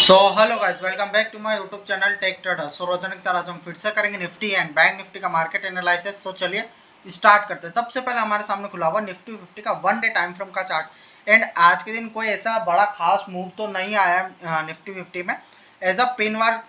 So hello guys, welcome back to my YouTube channel tech trader. So रोजाना की तरह आज हम फिर से करेंगे निफ्टी एंड बैंक निफ्टी का मार्केट एनालिसिस। सो चलिए स्टार्ट करते हैं। सबसे पहले हमारे सामने खुला हुआ निफ्टी 50 का वन डे टाइम फ्रेम का चार्ट। एंड आज के दिन कोई ऐसा बड़ा खास मूव तो नहीं आया निफ्टी 50 में। एज अ पिनवार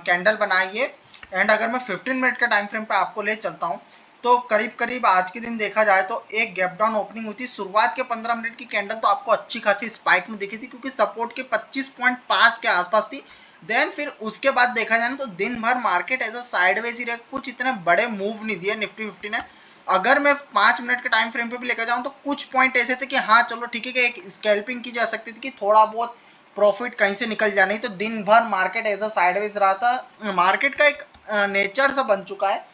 कैंडल बनाई है। एंड अगर मैं 15 मिनट के टाइम फ्रेम पे आपको ले चलता हूँ तो करीब करीब आज के दिन देखा जाए तो एक गैप डाउन ओपनिंग हुई थी। शुरुआत के 15 मिनट की कैंडल तो आपको अच्छी खासी स्पाइक में दिखी थी क्योंकि सपोर्ट के 25.5 के आसपास थी। देन फिर उसके बाद देखा जाए ना तो दिन भर मार्केट एज अ साइडवेज ही रहे, कुछ इतने बड़े मूव नहीं दिए निफ्टी 50 ने। अगर मैं 5 मिनट के टाइम फ्रेम पे भी लेकर जाऊं तो कुछ पॉइंट ऐसे थे कि हाँ चलो ठीक है कि एक स्कैल्पिंग की जा सकती थी कि थोड़ा बहुत प्रॉफिट कहीं से निकल जाए, नहीं तो दिन भर मार्केट एज अ साइडवेज रहा था। मार्केट का एक नेचर सा बन चुका है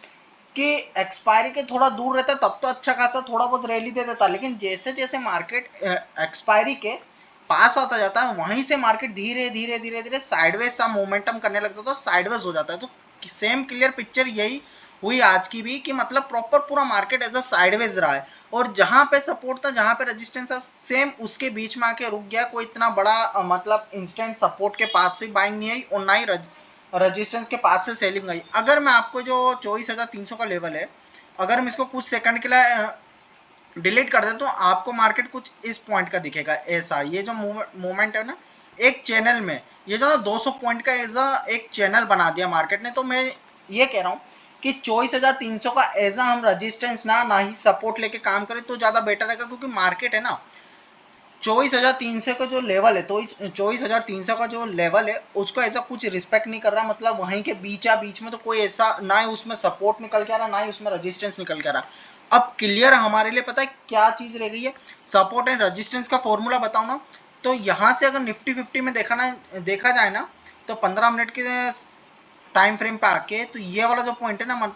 कि एक्सपायरी के थोड़ा दूर रहता तब तो अच्छा खासा थोड़ा बहुत रैली दे देता, लेकिन जैसे जैसे मार्केट एक्सपायरी के पास आता जाता है वहीं से मार्केट धीरे धीरे धीरे धीरे साइडवेज सा मोमेंटम करने लगता है, तो साइडवेज हो जाता है। तो सेम क्लियर पिक्चर यही हुई आज की भी कि मतलब प्रॉपर पूरा मार्केट एज अ साइडवेज रहा है और जहां पे सपोर्ट था जहां पे रेजिस्टेंस था सेम उसके बीच में आके रुक गया। कोई इतना बड़ा मतलब इंस्टेंट सपोर्ट के पास से बाइंग नहीं आई और ना ही रेजिस्टेंस के पास से सेलिंग आई। अगर मैं आपको जो 24,300 का लेवल है, अगर हम इसको कुछ सेकंड के लिए डिलीट कर दे तो आपको मार्केट कुछ इस पॉइंट का दिखेगा। ऐसा ये जो मूवमेंट है ना एक चैनल में, ये जो ना 200 पॉइंट का एज एक चैनल बना दिया मार्केट ने। तो मैं ये कह रहा हूँ कि 24,300 का एज हम रजिस्टेंस ना ही सपोर्ट लेके काम करें तो ज्यादा बेटर रहेगा, क्योंकि मार्केट है ना 24,300 का जो लेवल है तो 24,300 का जो लेवल है उसको ऐसा कुछ रिस्पेक्ट नहीं कर रहा। मतलब वहीं के बीच में तो कोई ऐसा ना ही उसमें सपोर्ट निकल के आ रहा ना ही उसमें रेजिस्टेंस निकल के आ रहा। अब क्लियर हमारे लिए पता है क्या चीज रह गई है, सपोर्ट एंड रेजिस्टेंस का फॉर्मूला बताओ ना। तो यहां से अगर निफ्टी 50 में देखा जाए ना तो 15 मिनट के टाइम फ्रेम पे आके तो ये वाला जो पॉइंट है ना,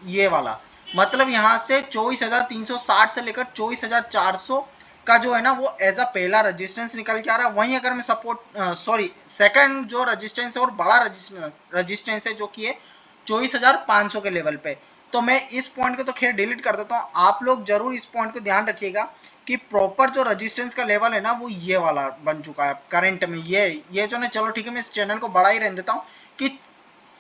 ये वाला मतलब यहाँ से 24,360 से लेकर 24,400 का जो है ना वो एज अ पहला रेजिस्टेंस निकल के आ रहा है। वहीं अगर मैं सपोर्ट सॉरी सेकंड जो रेजिस्टेंस है और बड़ा रेजिस्टेंस है जो कि है 24,500 के लेवल पे। तो मैं इस पॉइंट को तो खैर डिलीट कर देता हूँ। आप लोग जरूर इस पॉइंट को ध्यान रखिएगा कि प्रॉपर जो रेजिस्टेंस का लेवल है ना वो ये वाला बन चुका है करंट में। ये जो ना चलो ठीक है, मैं इस चैनल को बड़ा ही रहने देता हूँ कि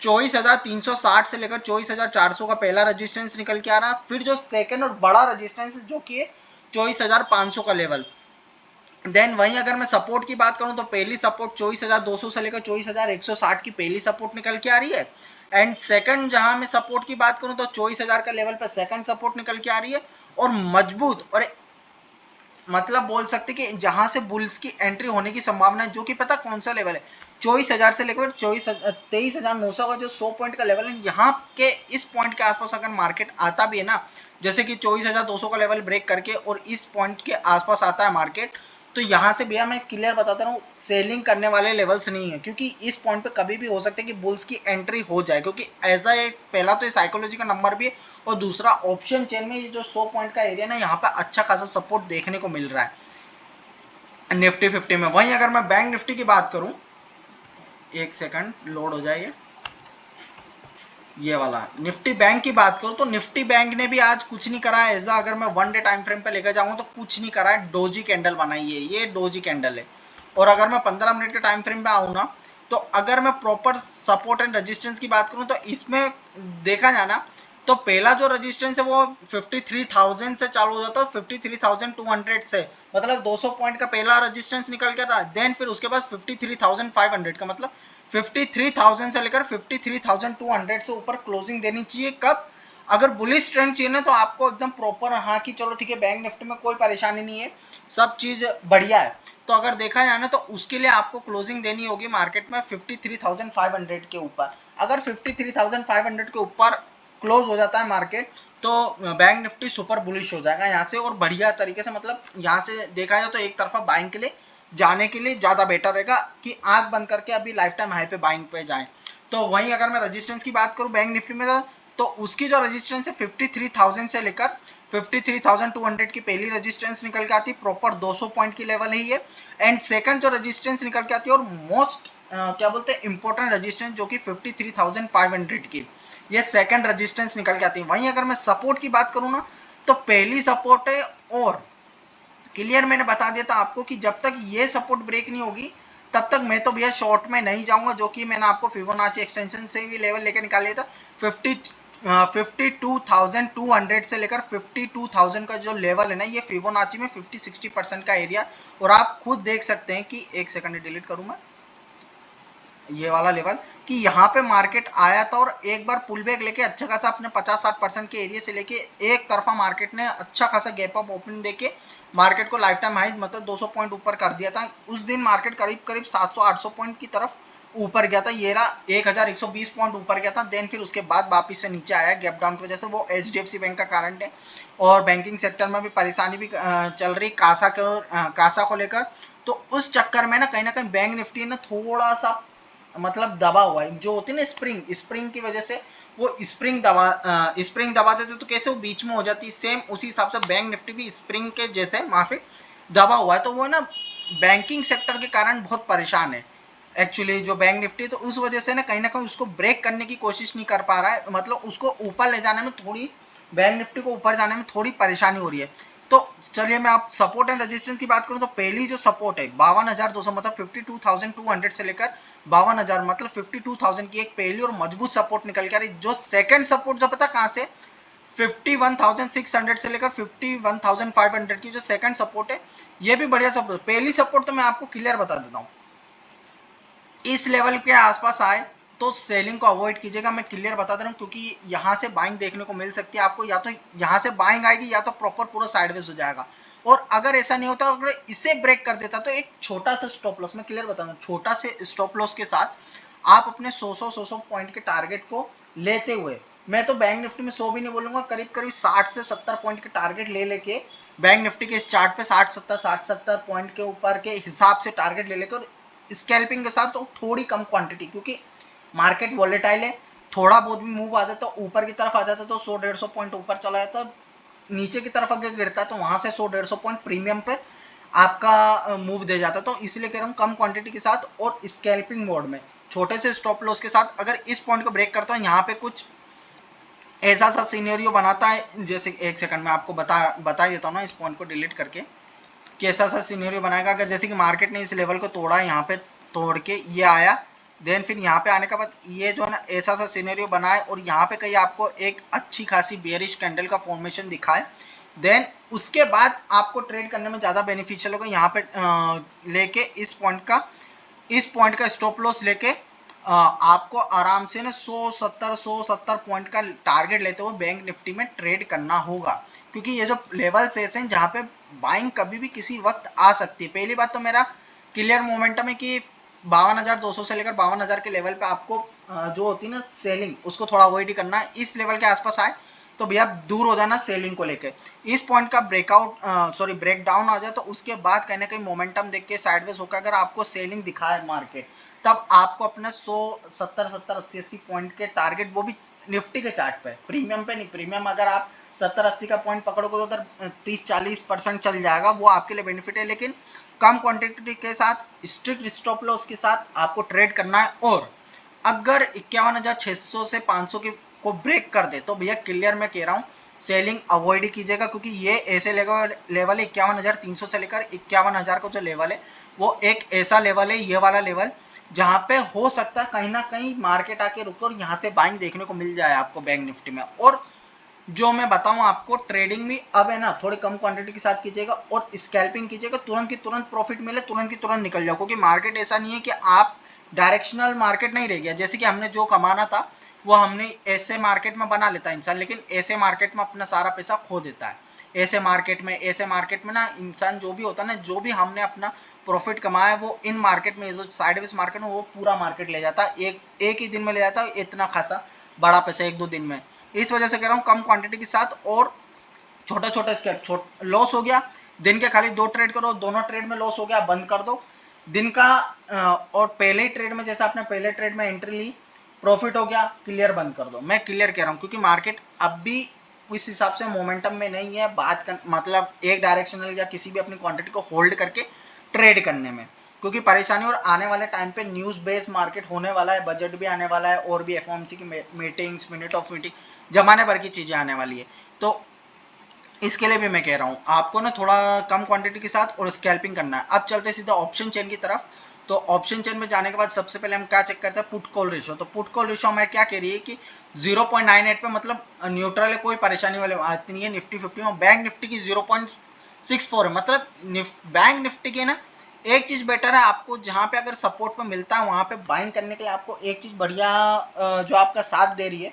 24,360 से लेकर 24,400 का पहला रेजिस्टेंस निकल के आ रहा। फिर जो सेकंड और बड़ा रेजिस्टेंस जो कि है 24,500 का लेवल। देन वहीं अगर मैं सपोर्ट की बात करूं तो पहली सपोर्ट 24,200 से लेकर 24,160 की पहली सपोर्ट निकल के आ रही है। एंड सेकंड जहां मैं सपोर्ट की बात करूं तो 24,000 का लेवल पर सेकंड सपोर्ट निकल के आ रही है। और मजबूत और मतलब बोल सकते कि जहां से बुल्स की एंट्री होने की संभावना है, जो कि पता कौन सा लेवल है 24,000 से लेकर 23,900 का जो 100 पॉइंट का लेवल है। यहाँ के इस पॉइंट के आसपास अगर मार्केट आता भी है ना, जैसे कि 24,200 का लेवल ब्रेक करके और इस पॉइंट के आसपास आता है मार्केट, तो यहाँ से भैया मैं क्लियर बताता हूँ सेलिंग करने वाले लेवल्स नहीं है, क्योंकि इस पॉइंट पे कभी भी हो सकता है कि बुल्स की एंट्री हो जाए, क्योंकि ऐसा एक पहला तो साइकोलॉजी का नंबर भी है और दूसरा ऑप्शन चेन में ये जो 100 पॉइंट का एरिया ना यहाँ पे अच्छा खासा सपोर्ट देखने को मिल रहा है निफ्टी 50 में। वहीं अगर मैं बैंक निफ्टी की बात करूं, एक सेकंड लोड हो जाएगा, ये वाला निफ्टी बैंक की बात करूं तो निफ्टी बैंक ने भी आज कुछ नहीं करा है। ऐसा अगर मैं वन डे टाइम फ्रेम पे लेकर जाऊंगा तो कुछ नहीं करा है, डोजी कैंडल बनाई है, ये डोजी कैंडल है। और अगर मैं 15 मिनट के टाइम फ्रेम पे आऊं ना तो अगर मैं प्रॉपर सपोर्ट एंड रेजिस्टेंस की बात करूं तो इसमें देखा जाना तो पहला जो रेजिस्टेंस है वो 53,000 से चालू हो जाता है, 53,200 से, मतलब 200 पॉइंट का पहला रेजिस्टेंस निकल के था। देन फिर उसके बाद 53,500 का मतलब 53,000 से लेकर 53,200 से ऊपर क्लोजिंग देनी चाहिए। कब? अगर बुलिश ट्रेंड चाहिए ना तो आपको एकदम प्रॉपर, हाँ कि चलो ठीक है बैंक निफ्टी में कोई परेशानी नहीं है, सब चीज बढ़िया है, तो अगर देखा जाए ना तो उसके लिए आपको क्लोजिंग देनी होगी मार्केट में 53,500 के ऊपर। अगर 53,500 के ऊपर क्लोज हो जाता है मार्केट तो बैंक निफ्टी सुपर बुलिश हो जाएगा यहाँ से और बढ़िया तरीके से, मतलब यहाँ से देखा जाए तो एक तरफा बाइंग के लिए जाने के लिए ज्यादा बेटर रहेगा कि आंख बंद करके अभी लाइफ टाइम हाई पे बाइंग पे जाएं। तो वहीं अगर मैं रेजिस्टेंस की बात करूं बैंक निफ्टी में तो उसकी जो रेजिस्टेंस है 53,000 से लेकर 53,200 की पहली रेजिस्टेंस निकल के आती है, प्रॉपर 200 पॉइंट की लेवल है ये। एंड सेकंड जो रेजिस्टेंस निकल के आती है और मोस्ट क्या बोलते हैं इंपॉर्टेंट रेजिस्टेंस जो कि 53,500 की, ये सेकंड रेजिस्टेंस निकल के आती है। वहीं अगर मैं सपोर्ट की बात करूं ना तो पहली सपोर्ट है और क्लियर मैंने बता दिया था आपको कि जब तक ये सपोर्ट ब्रेक नहीं होगी तब तक मैं तो भैया शॉर्ट में नहीं जाऊंगा, जो कि मैंने आपको फिबोनाची एक्सटेंशन से भी लेवल लेकर निकाल लिया था। 52,200 से लेकर 52,000 का जो लेवल है ना, ये फिबोनाची में 50-60% का एरिया, और आप खुद देख सकते हैं कि एक सेकंड डिलीट करूंगा ये वाला लेवल, कि यहाँ पे मार्केट आया था और एक बार पुल बैक लेके अच्छा खासा अपने 50-60% के एरिया से लेके एक तरफा मार्केट ने अच्छा खासा गैप अप ओपनिंग देके मार्केट को लाइफ टाइम हाई मतलब 200 पॉइंट ऊपर कर दिया था। उस दिन मार्केट करीब करीब 700-800 पॉइंट की तरफ ऊपर गया था, ये रहा 1120 पॉइंट ऊपर गया था। देन फिर उसके बाद वापिस से नीचे आया गैप डाउन की वजह से, वो HDFC बैंक का कारण है। और बैंकिंग सेक्टर में भी परेशानी भी चल रही कासा को लेकर। तो उस चक्कर में ना कहीं बैंक निफ्टी ने थोड़ा सा मतलब दबा हुआ है, जो होती है ना स्प्रिंग की वजह से वो स्प्रिंग दबा देते तो कैसे वो बीच में हो जाती, सेम उसी हिसाब से बैंक निफ्टी भी स्प्रिंग के जैसे माफी दबा हुआ है। तो वो ना बैंकिंग सेक्टर के कारण बहुत परेशान है एक्चुअली जो बैंक निफ्टी, तो उस वजह से ना कहीं उसको ब्रेक करने की कोशिश नहीं कर पा रहा है, मतलब उसको ऊपर ले जाने में थोड़ी, बैंक निफ्टी को ऊपर जाने में थोड़ी परेशानी हो रही है। तो चलिए मैं आप सपोर्ट एंड रेजिस्टेंस की बात करूं तो पहली जो सपोर्ट है 52,200 मतलब 52,200 से लेकर 52,000 मतलब 52,000 की एक पहली और मजबूत सपोर्ट निकल के आ रही। जो सेकंड सपोर्ट जो पता कहां से, 51,600 से लेकर 51,500 की जो सेकंड सपोर्ट है, ये भी बढ़िया सपोर्ट। पहली सपोर्ट तो मैं आपको क्लियर बता देता हूँ, इस लेवल के आसपास आए तो सेलिंग को अवॉइड कीजिएगा, मैं क्लियर बता दे रहा हूँ, क्योंकि यहाँ से बाइंग देखने को मिल सकती है आपको, या तो यहाँ से बाइंग आएगी या तो प्रॉपर पूरा साइडवेज हो जाएगा। और अगर ऐसा नहीं होता, अगर इसे ब्रेक कर देता तो एक छोटा सा स्टॉप लॉस, मैं क्लियर बता दूं, छोटा से स्टॉप लॉस के साथ आप अपने 100 पॉइंट के टारगेट को लेते हुए, मैं तो बैंक निफ्टी में 100 भी नहीं बोलूंगा, करीब करीब 60 से 70 पॉइंट के टारगेट ले लेके बैंक निफ्टी के इस चार्ट पे 60-70 पॉइंट के ऊपर के हिसाब से टारगेट ले लेकर स्कैल्पिंग के साथ, तो थोड़ी कम क्वांटिटी, क्योंकि मार्केट वॉलेटाइल है, थोड़ा बहुत भी मूव आ जाता तो ऊपर की तरफ आ जाता तो 100-150 पॉइंट ऊपर चला जाता, नीचे की तरफ अगर गिरता है तो वहां से 100-150 पॉइंट प्रीमियम पे आपका मूव दे जाता। तो इसलिए कह रहा हूँ कम क्वांटिटी के साथ और स्कैल्पिंग मोड में छोटे से स्टॉप लॉस के साथ अगर इस पॉइंट को ब्रेक करता हूँ, यहाँ पे कुछ ऐसा सा सीनेरियो बनाता है, जैसे एक सेकंड में आपको बता देता हूँ ना, इस पॉइंट को डिलीट करके कैसा सा सीनेरियो बनाएगा। अगर जैसे कि मार्केट ने इस लेवल को तोड़ा, यहाँ पे तोड़ के ये आया, देन फिर यहाँ पे आने के बाद ये जो है ना ऐसा सा सिनेरियो बनाए और यहाँ पे कहीं आपको एक अच्छी खासी बेयरिश कैंडल का फॉर्मेशन दिखाए, देन उसके बाद आपको ट्रेड करने में ज़्यादा बेनिफिशियल होगा। यहाँ पे लेके इस पॉइंट का स्टॉप लॉस लेके आपको आराम से ना 170 पॉइंट का टारगेट लेते हुए बैंक निफ्टी में ट्रेड करना होगा, क्योंकि ये जो लेवल्स ऐसे हैं जहाँ पे बाइंग कभी भी किसी वक्त आ सकती है। पहली बात तो मेरा क्लियर मोमेंटम है कि 52,200 से लेकर 52,000 के लेवल पे आपको जो होती है ना सेलिंग, उसको थोड़ा अवॉइड ही करना है। इस लेवल के आसपास आए तो भैया दूर हो जाना सेलिंग को लेकर। इस पॉइंट का ब्रेक डाउन आ जाए तो उसके बाद कहीं ना कहीं मोमेंटम देख के साइडवेज होकर अगर आपको सेलिंग दिखाए मार्केट, तब आपको अपने 100 70 80 पॉइंट के टारगेट, वो भी निफ्टी के चार्ट पे, प्रीमियम पे नहीं, प्रीमियम अगर आप 70-80 का पॉइंट पकड़ोगे तो उधर 30-40% चल जाएगा, वो आपके लिए बेनिफिट है। लेकिन कम क्वांटिटी के साथ स्ट्रिक्ट स्टॉप लॉस के साथ आपको ट्रेड करना है। और अगर 51,600 से 500 को ब्रेक कर दे तो भैया क्लियर मैं कह रहा हूँ सेलिंग अवॉइड कीजिएगा, क्योंकि ये ऐसे लेवल है 51,300 से लेकर 51,000 का जो लेवल है, वो एक ऐसा लेवल है, ये वाला लेवल, जहां पे हो सकता है कहीं ना कहीं मार्केट आके रुके और यहाँ से बाइंग देखने को मिल जाए आपको बैंक निफ्टी में। और जो मैं बताऊं आपको, ट्रेडिंग भी अब है ना थोड़ी कम क्वांटिटी के साथ कीजिएगा और स्कैल्पिंग कीजिएगा, तुरंत की तुरंत प्रॉफिट मिले, तुरंत की तुरंत निकल जाओ, क्योंकि मार्केट ऐसा नहीं है कि आप डायरेक्शनल मार्केट नहीं रह गया, जैसे कि हमने जो कमाना था वो हमने ऐसे मार्केट में बना लेता है इंसान, लेकिन ऐसे मार्केट में अपना सारा पैसा खो देता है। ऐसे मार्केट में ना इंसान जो भी होता है ना, जो भी हमने अपना प्रॉफिट कमाया है वो इन मार्केट में, जो साइडवेज मार्केट में, वो पूरा मार्केट ले जाता है, एक ही दिन में ले जाता है इतना खासा बड़ा पैसा, 1-2 दिन में। इस वजह से कह रहा हूँ कम क्वांटिटी के साथ और छोटा छोटा स्केप, लॉस हो गया दिन के खाली 2 ट्रेड करो, दोनों ट्रेड में लॉस हो गया बंद कर दो दिन का। और पहले ही ट्रेड में, जैसे आपने पहले ट्रेड में एंट्री ली, प्रॉफिट हो गया, क्लियर बंद कर दो। मैं क्लियर कह रहा हूँ क्योंकि मार्केट अब भी इस हिसाब से मोमेंटम में नहीं है, बात कर मतलब एक डायरेक्शनल या किसी भी अपनी क्वांटिटी को होल्ड करके ट्रेड करने में, क्योंकि परेशानी। और आने वाले टाइम पे न्यूज बेस्ड मार्केट होने वाला है, बजट भी आने वाला है और भी एफओएमसी की मीटिंग्स, मिनट ऑफ मीटिंग, जमाने भर की चीजें आने वाली है। तो इसके लिए भी मैं कह रहा हूँ आपको ना थोड़ा कम क्वांटिटी के साथ और स्कैल्पिंग करना है। अब चलते सीधा ऑप्शन चेन की तरफ। तो ऑप्शन चेन में जाने के बाद सबसे पहले हम क्या चेक करते हैं, पुट कॉल रेशियो। तो पुट कॉल रेशियो हमारे क्या कह रही है कि 0.98 पे मतलब न्यूट्रल है, कोई परेशानी वाली बात नहीं है निफ्टी 50 में। बैंक निफ्टी की 0.64 है, मतलब बैंक निफ्टी की ना एक चीज बेटर है, आपको जहां पे अगर सपोर्ट पे मिलता है वहां पे बाइंग करने के लिए आपको एक चीज बढ़िया जो आपका साथ दे रही है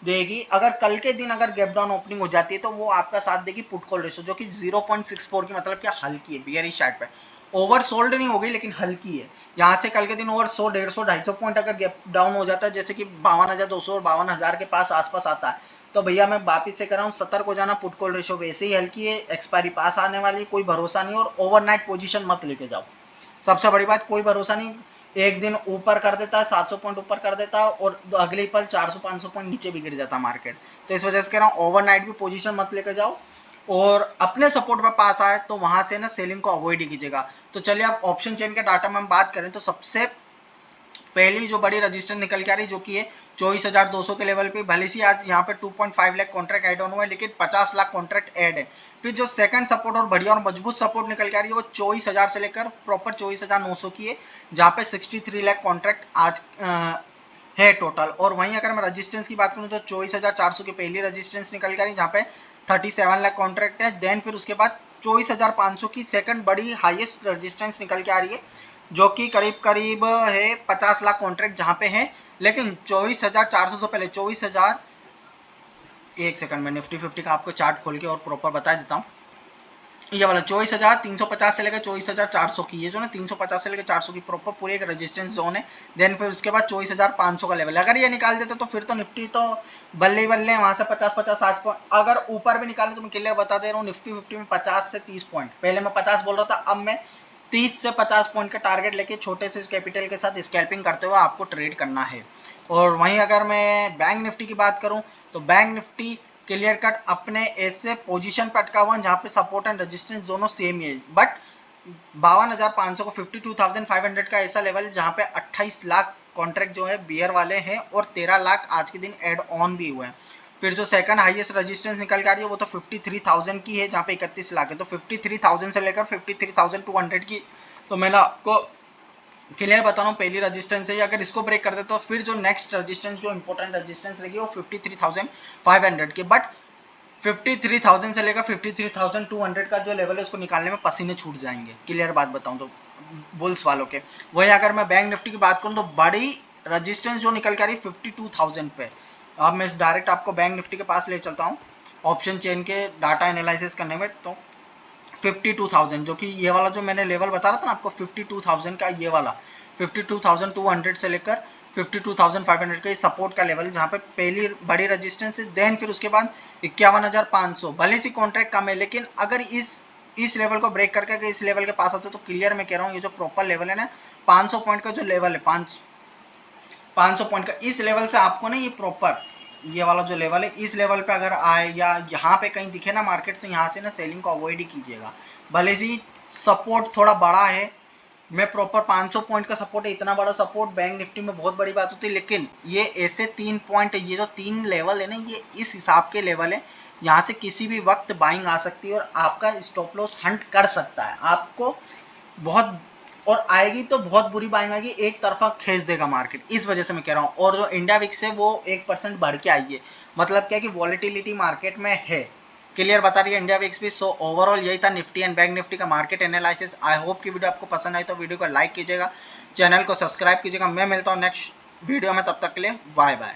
देगी। अगर कल के दिन अगर गैप डाउन ओपनिंग हो जाती है तो वो आपका साथ देगी पुट कॉल रेशियो, जो कि 0.64 की मतलब क्या हल्की है, बियरिश साइड पे ओवर सोल्ड नहीं हो गई लेकिन हल्की है। यहाँ से कल के दिन ओवर 100 150 250 पॉइंट अगर गैप डाउन हो जाता है, जैसे कि 52,200 और 52,000 के पास आसपास आता है, तो भैया मैं वापिस से कर रहा हूँ, सतर्क हो जाना। पुट कॉल रेशियो वैसे ही हल्की है, एक्सपायरी पास आने वाली, कोई भरोसा नहीं, और ओवरनाइट पोजीशन मत लेके जाओ। सबसे बड़ी बात, कोई भरोसा नहीं, एक दिन ऊपर कर देता है 700 पॉइंट ऊपर कर देता है और अगले पल 400-500 पॉइंट नीचे भी गिर जाता है मार्केट। तो इस वजह से कह रहा हूँ ओवरनाइट भी पोजीशन मत लेकर जाओ, और अपने सपोर्ट पे पास आए तो वहां से ना सेलिंग को अवॉइड ही कीजिएगा। तो चलिए आप ऑप्शन चेन के डाटा में हम बात करें तो सबसे पहली जो बड़ी रजिस्टर निकल के आ रही जो कि है 24,200 के लेवल पे, भले से आज यहाँ पे 2.5 लाख कॉन्ट्रैक्ट ऐड ऑन हुआ है लेकिन 50 लाख कॉन्ट्रैक्ट ऐड है। फिर जो सेकंड सपोर्ट और बढ़िया और मजबूत सपोर्ट निकल के आ रही है वो 24,000 से लेकर प्रॉपर 24,900 की है, जहाँ पे 63 लाख कॉन्ट्रैक्ट आज है टोटल। और वहीं अगर मैं रजिस्टेंस की बात करूँ तो 24,400 की पहली रजिस्टेंस निकल के आ रही है, जहाँ पे 37 लाख कॉन्ट्रैक्ट है। देन फिर उसके बाद 24,500 की सेकंड बड़ी हाईएस्ट रजिस्टेंस निकल के आ रही है, जो कि करीब करीब है 50 लाख कॉन्ट्रैक्ट जहां पे है। लेकिन 24,400 से पहले 24,000, एक सेकंड में निफ्टी 50 का आपको चार्ट खोल के और प्रॉपर बता देता हूँ। ये वाला 24,350 से लेकर 24,400 की, ये जो ना 350 से लेकर 400 की प्रॉपर पूरी एक रेजिस्टेंस जोन है। देन फिर उसके बाद 24,500 का लेवल, अगर ये निकाल देते तो फिर तो निफ्टी तो बल्ले बल्ले वहां से 50-50 60 पॉइंट अगर ऊपर भी निकाले तो मैं क्लियर बता दे रहा हूँ, निफ्टी 50 में 50 से 30 पॉइंट, पहले मैं 50 बोल रहा था, अब मैं 30 से 50 पॉइंट का टारगेट लेके छोटे से कैपिटल के साथ स्कैल्पिंग करते हुए आपको ट्रेड करना है। और वहीं अगर मैं बैंक निफ्टी की बात करूं तो बैंक निफ्टी क्लियर कट अपने ऐसे पोजीशन पर अटका हुआ जहां पे सपोर्ट एंड रेजिस्टेंस दोनों सेम ही है, बट 52,500 को 52,500 का ऐसा लेवल है जहां पे 28 लाख कॉन्ट्रैक्ट जो है बियर वाले हैं और 13 लाख आज के दिन एड ऑन भी हुए हैं। फिर जो सेकंड हाईएस्ट रेजिस्टेंस निकल के आ रही है वो तो 53,000 की है, जहां पे 31 लाख है। तो 53,000 से लेकर 53,200 की, तो मैंने आपको क्लियर बता रहा हूँ पहली रेजिस्टेंस है, अगर इसको ब्रेक कर दे तो फिर जो नेक्स्ट रेजिस्टेंस जो इंपॉर्टेंट रेजिस्टेंस रहेगी वो 53,500 की। बट 53,000 से लेकर 53,200 का जो लेवल है उसको निकालने में पसीने छूट जाएंगे, क्लियर बात बताऊं तो बुल्स वालों के। वही अगर मैं बैंक निफ्टी की बात करूं तो बड़ी रेजिस्टेंस जो निकल के आ रही 52,000 पे। अब मैं डायरेक्ट आपको बैंक निफ्टी के पास ले चलता हूँ ऑप्शन चेन के डाटा एनालिसिस करने में। तो 52,000 जो कि ये वाला जो मैंने लेवल बता रहा था ना आपको 52,000 का, ये वाला 52,200 से लेकर 52,500 का सपोर्ट का लेवल, जहाँ पे पहली बड़ी रेजिस्टेंस है। देन फिर उसके बाद 51,500, भले सी कॉन्ट्रैक्ट कम है लेकिन अगर इस लेवल को ब्रेक करके इस लेवल के पास आते तो क्लियर मैं कह रहा हूँ ये जो प्रॉपर लेवल है ना 500 पॉइंट का जो लेवल है 500 पॉइंट का, इस लेवल से आपको ना ये प्रॉपर ये वाला जो लेवल है इस लेवल पे अगर आए या यहाँ पे कहीं दिखे ना मार्केट, तो यहाँ से ना सेलिंग को अवॉइड ही कीजिएगा। भले ही सपोर्ट थोड़ा बड़ा है, मैं प्रॉपर 500 पॉइंट का सपोर्ट है, इतना बड़ा सपोर्ट बैंक निफ्टी में बहुत बड़ी बात होती है, लेकिन ये ऐसे 3 पॉइंट है, ये जो 3 लेवल है ना ये इस हिसाब के लेवल है, यहाँ से किसी भी वक्त बाइंग आ सकती है और आपका स्टॉप लॉस हंट कर सकता है आपको बहुत, और आएगी तो बहुत बुरी बाइंग आएगी, एक तरफा खींच देगा मार्केट, इस वजह से मैं कह रहा हूँ। और जो इंडिया विक्स है वो 1% बढ़ के आई है, मतलब क्या कि वॉलेटिलिटी मार्केट में है, क्लियर बता रही है इंडिया विक्स भी। सो ओवरऑल यही था निफ्टी एंड बैंक निफ्टी का मार्केट एनालिसिस। आई होप कि वीडियो आपको पसंद आई तो वीडियो को लाइक कीजिएगा, चैनल को सब्सक्राइब कीजिएगा। मैं मिलता हूँ नेक्स्ट वीडियो में, तब तक के लिए बाय बाय।